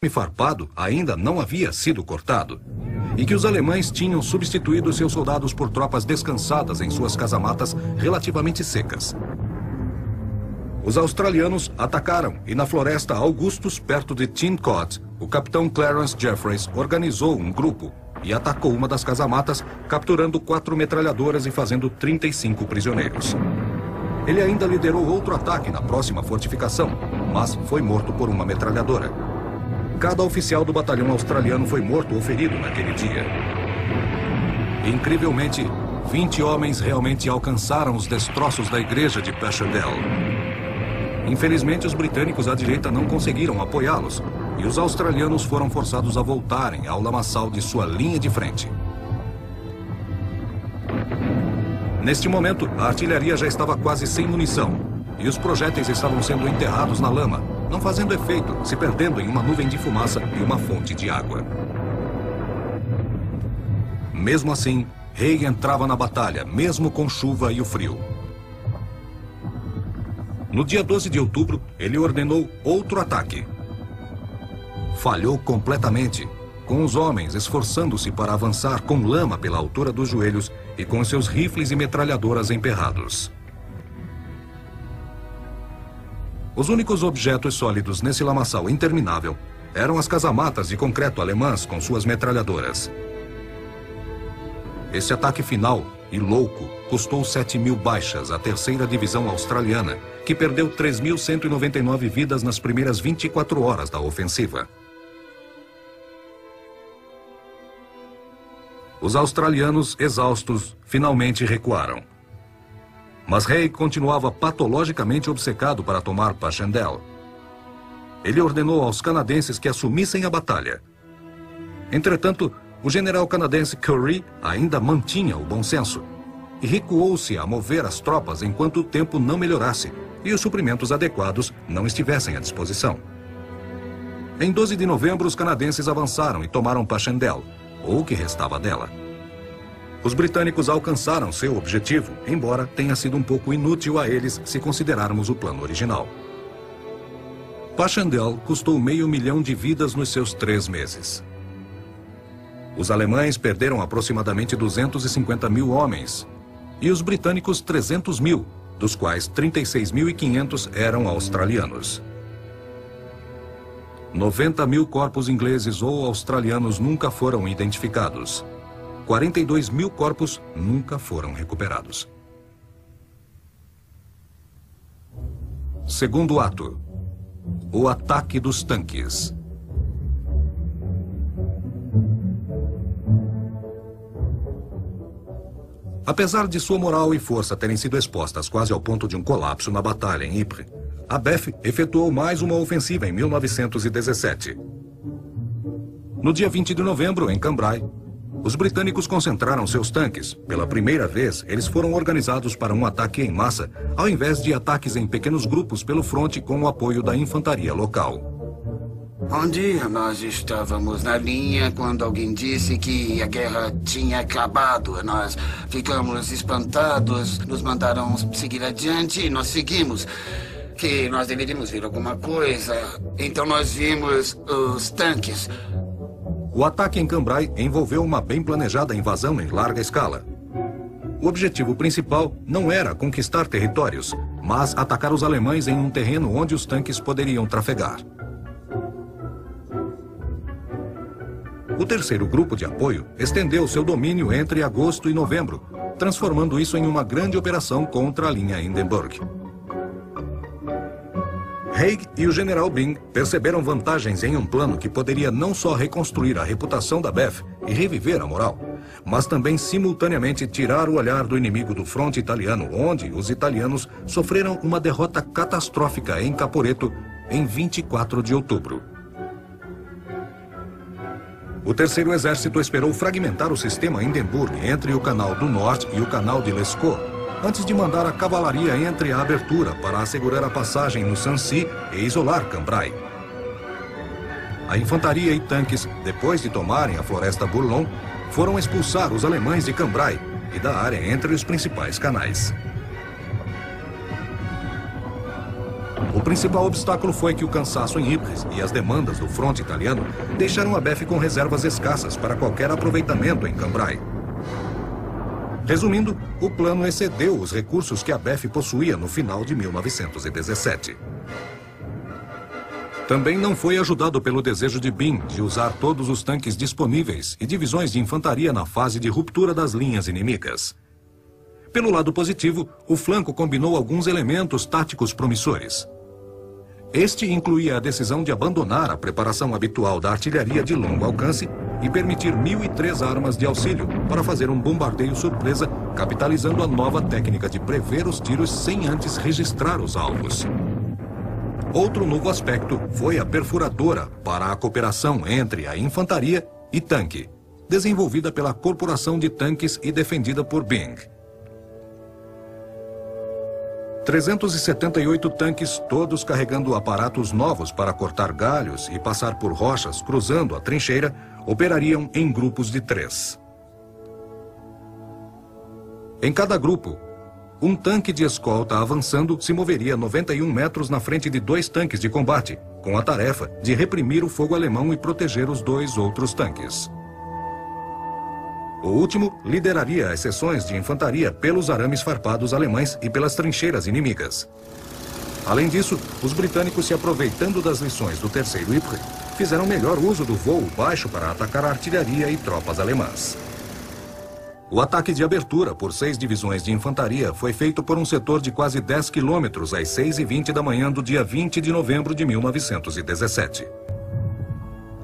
farpado ainda não havia sido cortado e que os alemães tinham substituído seus soldados por tropas descansadas em suas casamatas relativamente secas. Os australianos atacaram e na floresta Augustus, perto de Tincote, o capitão Clarence Jeffreys organizou um grupo e atacou uma das casamatas, capturando 4 metralhadoras e fazendo 35 prisioneiros. Ele ainda liderou outro ataque na próxima fortificação, mas foi morto por uma metralhadora. Cada oficial do batalhão australiano foi morto ou ferido naquele dia. Incrivelmente, 20 homens realmente alcançaram os destroços da igreja de Passchendaele. Infelizmente, os britânicos à direita não conseguiram apoiá-los e os australianos foram forçados a voltarem ao lamaçal de sua linha de frente. Neste momento, a artilharia já estava quase sem munição e os projéteis estavam sendo enterrados na lama, não fazendo efeito, se perdendo em uma nuvem de fumaça e uma fonte de água. Mesmo assim, Haig entrava na batalha, mesmo com chuva e o frio. No dia 12 de outubro, ele ordenou outro ataque. Falhou completamente, com os homens esforçando-se para avançar com lama pela altura dos joelhos e com seus rifles e metralhadoras emperrados. Os únicos objetos sólidos nesse lamaçal interminável eram as casamatas de concreto alemãs com suas metralhadoras. Esse ataque final e louco custou 7.000 baixas à 3ª Divisão Australiana, que perdeu 3.199 vidas nas primeiras 24 horas da ofensiva. Os australianos, exaustos, finalmente recuaram. Mas Haig continuava patologicamente obcecado para tomar Passchendaele. Ele ordenou aos canadenses que assumissem a batalha. Entretanto, o general canadense Currie ainda mantinha o bom senso e recuou-se a mover as tropas enquanto o tempo não melhorasse e os suprimentos adequados não estivessem à disposição. Em 12 de novembro, os canadenses avançaram e tomaram Passchendaele, ou o que restava dela. Os britânicos alcançaram seu objetivo, embora tenha sido um pouco inútil a eles se considerarmos o plano original. Passchendaele custou 500.000 de vidas nos seus 3 meses. Os alemães perderam aproximadamente 250.000 homens e os britânicos 300.000, dos quais 36.500 eram australianos. 90.000 corpos ingleses ou australianos nunca foram identificados. 42.000 corpos nunca foram recuperados. Segundo ato: o ataque dos tanques. Apesar de sua moral e força terem sido expostas quase ao ponto de um colapso na batalha em Ypres, a BEF efetuou mais uma ofensiva em 1917. No dia 20 de novembro, em Cambrai, os britânicos concentraram seus tanques. Pela primeira vez, eles foram organizados para um ataque em massa, ao invés de ataques em pequenos grupos pelo fronte com o apoio da infantaria local. Um dia nós estávamos na linha quando alguém disse que a guerra tinha acabado. Nós ficamos espantados, nos mandaram seguir adiante e nós seguimos. Que nós deveríamos ver alguma coisa. Então nós vimos os tanques. O ataque em Cambrai envolveu uma bem planejada invasão em larga escala. O objetivo principal não era conquistar territórios, mas atacar os alemães em um terreno onde os tanques poderiam trafegar. O terceiro grupo de apoio estendeu seu domínio entre agosto e novembro, transformando isso em uma grande operação contra a linha Hindenburg. Haig e o general Byng perceberam vantagens em um plano que poderia não só reconstruir a reputação da BEF e reviver a moral, mas também simultaneamente tirar o olhar do inimigo do fronte italiano, onde os italianos sofreram uma derrota catastrófica em Caporetto em 24 de outubro. O terceiro exército esperou fragmentar o sistema Hindenburg entre o Canal do Norte e o Canal de Lescaut, antes de mandar a cavalaria entre a abertura para assegurar a passagem no Sancy e isolar Cambrai. A infantaria e tanques, depois de tomarem a floresta Bourlon, foram expulsar os alemães de Cambrai e da área entre os principais canais. O O principal obstáculo foi que o cansaço em Ypres e as demandas do fronte italiano deixaram a BEF com reservas escassas para qualquer aproveitamento em Cambrai. Resumindo, o plano excedeu os recursos que a BEF possuía no final de 1917. Também não foi ajudado pelo desejo de Byng de usar todos os tanques disponíveis e divisões de infantaria na fase de ruptura das linhas inimigas. Pelo lado positivo, o flanco combinou alguns elementos táticos promissores. Este incluía a decisão de abandonar a preparação habitual da artilharia de longo alcance e permitir 1.003 armas de auxílio para fazer um bombardeio surpresa, capitalizando a nova técnica de prever os tiros sem antes registrar os alvos. Outro novo aspecto foi a perfuradora para a cooperação entre a infantaria e tanque, desenvolvida pela Corporação de Tanques e defendida por Byng. 378 tanques, todos carregando aparatos novos para cortar galhos e passar por rochas cruzando a trincheira, operariam em grupos de 3. Em cada grupo, um tanque de escolta avançando se moveria 91 metros na frente de 2 tanques de combate, com a tarefa de reprimir o fogo alemão e proteger os 2 outros tanques. O último lideraria as seções de infantaria pelos arames farpados alemães e pelas trincheiras inimigas. Além disso, os britânicos, se aproveitando das lições do terceiro Ypres, fizeram melhor uso do voo baixo para atacar a artilharia e tropas alemãs. O ataque de abertura por 6 divisões de infantaria foi feito por um setor de quase 10 quilômetros às 6h20 da manhã do dia 20 de novembro de 1917.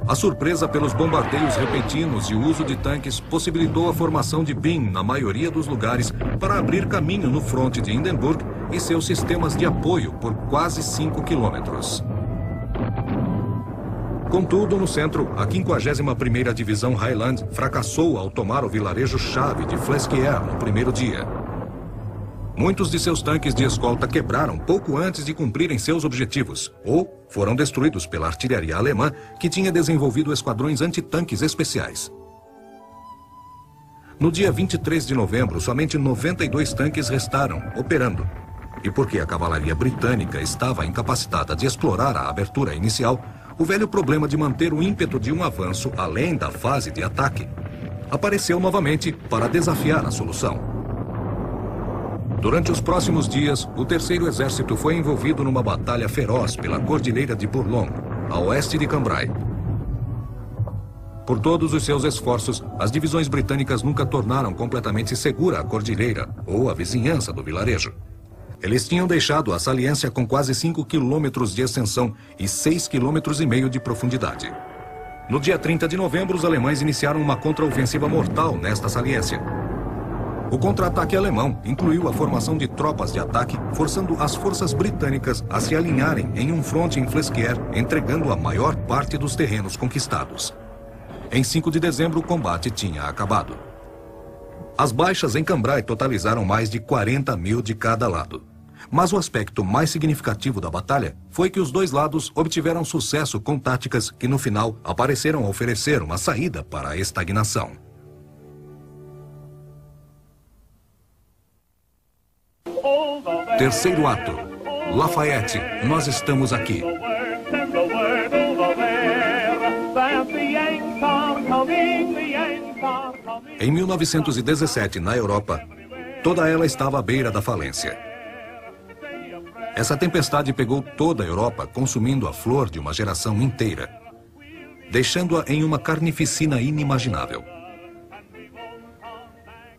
A surpresa pelos bombardeios repentinos e o uso de tanques possibilitou a formação de Byng na maioria dos lugares para abrir caminho no fronte de Hindenburg e seus sistemas de apoio por quase 5 quilômetros. Contudo, no centro, a 51ª Divisão Highland fracassou ao tomar o vilarejo-chave de Flesquières no primeiro dia. Muitos de seus tanques de escolta quebraram pouco antes de cumprirem seus objetivos, ou foram destruídos pela artilharia alemã, que tinha desenvolvido esquadrões antitanques especiais. No dia 23 de novembro, somente 92 tanques restaram, operando. E porque a cavalaria britânica estava incapacitada de explorar a abertura inicial, o velho problema de manter o ímpeto de um avanço além da fase de ataque apareceu novamente para desafiar a solução. Durante os próximos dias, o Terceiro Exército foi envolvido numa batalha feroz pela Cordilheira de Bourlon, a oeste de Cambrai. Por todos os seus esforços, as divisões britânicas nunca tornaram completamente segura a cordilheira ou a vizinhança do vilarejo. Eles tinham deixado a saliência com quase 5 quilômetros de extensão e 6,5 quilômetros de profundidade. No dia 30 de novembro, os alemães iniciaram uma contraofensiva mortal nesta saliência. O contra-ataque alemão incluiu a formação de tropas de ataque, forçando as forças britânicas a se alinharem em um fronte em Flesquières, entregando a maior parte dos terrenos conquistados. Em 5 de dezembro, o combate tinha acabado. As baixas em Cambrai totalizaram mais de 40.000 de cada lado. Mas o aspecto mais significativo da batalha foi que os dois lados obtiveram sucesso com táticas que, no final, apareceram oferecer uma saída para a estagnação. Terceiro ato. Lafayette, nós estamos aqui. Em 1917, na Europa, toda ela estava à beira da falência. Essa tempestade pegou toda a Europa, consumindo a flor de uma geração inteira, deixando-a em uma carnificina inimaginável.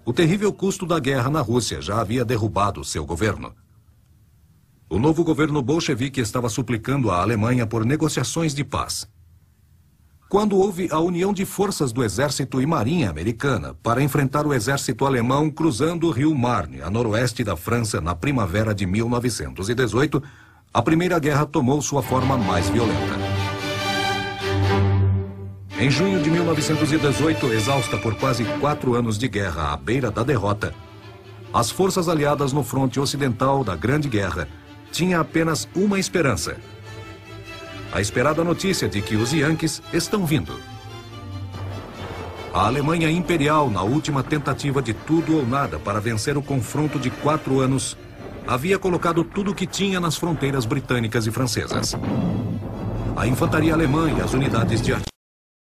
O terrível custo da guerra na Rússia já havia derrubado seu governo. O novo governo bolchevique estava suplicando à Alemanha por negociações de paz. Quando houve a união de forças do exército e marinha americana para enfrentar o exército alemão cruzando o rio Marne, a noroeste da França, na primavera de 1918, a Primeira Guerra tomou sua forma mais violenta. Em junho de 1918, exausta por quase 4 anos de guerra à beira da derrota, as forças aliadas no fronte ocidental da Grande Guerra tinham apenas uma esperança: a esperada notícia de que os Yankees estão vindo. A Alemanha Imperial, na última tentativa de tudo ou nada para vencer o confronto de 4 anos, havia colocado tudo o que tinha nas fronteiras britânicas e francesas. A infantaria alemã e as unidades de artilharia